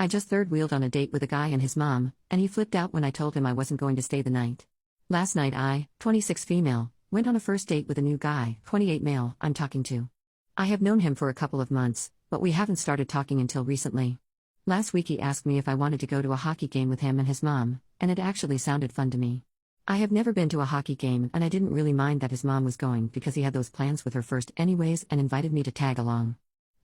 I just third-wheeled on a date with a guy and his mom, and he flipped out when I told him I wasn't going to stay the night. Last night I, 26 female, went on a first date with a new guy, 28 male, I'm talking to. I have known him for a couple of months, but we haven't started talking until recently. Last week he asked me if I wanted to go to a hockey game with him and his mom, and it actually sounded fun to me. I have never been to a hockey game and I didn't really mind that his mom was going because he had those plans with her first anyways and invited me to tag along.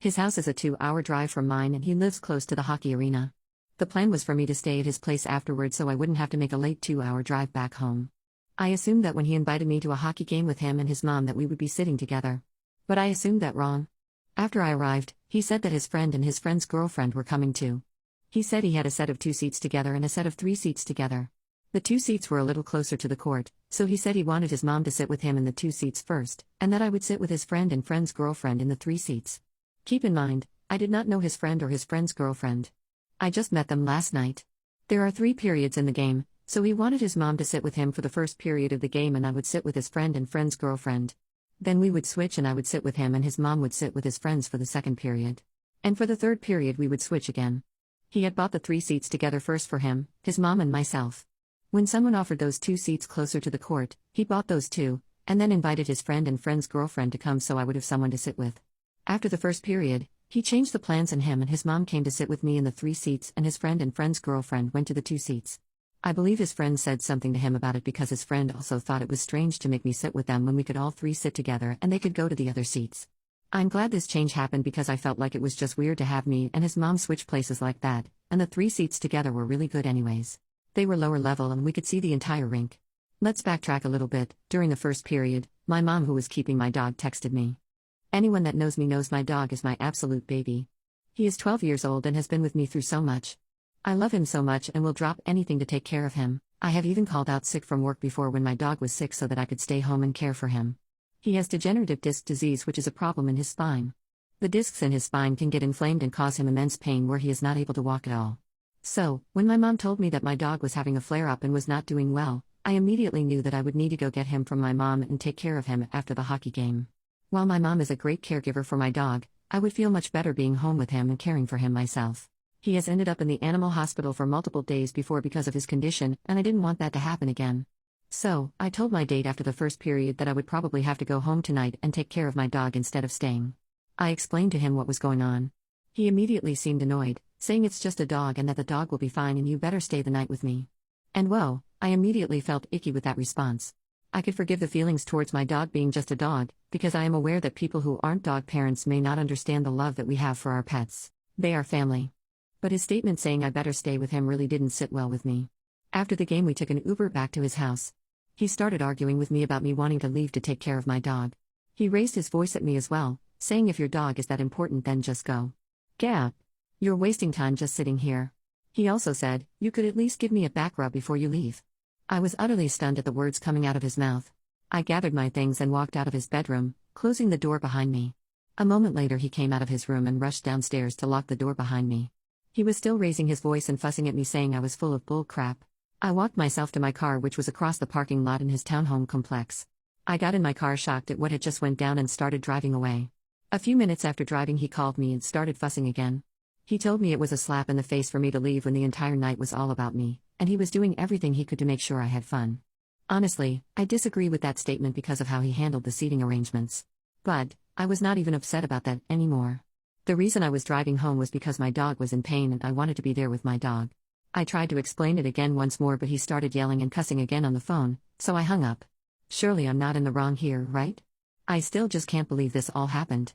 His house is a 2-hour drive from mine and he lives close to the hockey arena. The plan was for me to stay at his place afterwards so I wouldn't have to make a late 2-hour drive back home. I assumed that when he invited me to a hockey game with him and his mom that we would be sitting together. But I assumed that wrong. After I arrived, he said that his friend and his friend's girlfriend were coming too. He said he had a set of 2 seats together and a set of 3 seats together. The 2 seats were a little closer to the court, so he said he wanted his mom to sit with him in the 2 seats first, and that I would sit with his friend and friend's girlfriend in the 3 seats. Keep in mind, I did not know his friend or his friend's girlfriend. I just met them last night. There are 3 periods in the game, so he wanted his mom to sit with him for the first period of the game and I would sit with his friend and friend's girlfriend. Then we would switch and I would sit with him and his mom would sit with his friends for the second period. And for the third period we would switch again. He had bought the 3 seats together first for him, his mom and myself. When someone offered those 2 seats closer to the court, he bought those too, and then invited his friend and friend's girlfriend to come so I would have someone to sit with. After the first period, he changed the plans and him and his mom came to sit with me in the 3 seats and his friend and friend's girlfriend went to the 2 seats. I believe his friend said something to him about it because his friend also thought it was strange to make me sit with them when we could all 3 sit together and they could go to the other seats. I'm glad this change happened because I felt like it was just weird to have me and his mom switch places like that, and the 3 seats together were really good anyways. They were lower level and we could see the entire rink. Let's backtrack a little bit. During the first period, my mom who was keeping my dog texted me. Anyone that knows me knows my dog is my absolute baby. He is 12 years old and has been with me through so much. I love him so much and will drop anything to take care of him. I have even called out sick from work before when my dog was sick so that I could stay home and care for him. He has degenerative disc disease, which is a problem in his spine. The discs in his spine can get inflamed and cause him immense pain where he is not able to walk at all. So, when my mom told me that my dog was having a flare-up and was not doing well, I immediately knew that I would need to go get him from my mom and take care of him after the hockey game. While my mom is a great caregiver for my dog, I would feel much better being home with him and caring for him myself. He has ended up in the animal hospital for multiple days before because of his condition, and I didn't want that to happen again. So, I told my date after the first period that I would probably have to go home tonight and take care of my dog instead of staying. I explained to him what was going on. He immediately seemed annoyed, saying it's just a dog and that the dog will be fine and you better stay the night with me. And whoa, I immediately felt icky with that response. I could forgive the feelings towards my dog being just a dog, because I am aware that people who aren't dog parents may not understand the love that we have for our pets. They are family. But his statement saying I better stay with him really didn't sit well with me. After the game we took an Uber back to his house. He started arguing with me about me wanting to leave to take care of my dog. He raised his voice at me as well, saying if your dog is that important then just go. Gah! You're wasting time just sitting here. He also said, you could at least give me a back rub before you leave. I was utterly stunned at the words coming out of his mouth. I gathered my things and walked out of his bedroom, closing the door behind me. A moment later he came out of his room and rushed downstairs to lock the door behind me. He was still raising his voice and fussing at me saying I was full of bull crap. I walked myself to my car which was across the parking lot in his townhome complex. I got in my car shocked at what had just went down and started driving away. A few minutes after driving he called me and started fussing again. He told me it was a slap in the face for me to leave when the entire night was all about me, and he was doing everything he could to make sure I had fun. Honestly, I disagree with that statement because of how he handled the seating arrangements. But, I was not even upset about that anymore. The reason I was driving home was because my dog was in pain and I wanted to be there with my dog. I tried to explain it again once more but he started yelling and cussing again on the phone, so I hung up. Surely I'm not in the wrong here, right? I still just can't believe this all happened.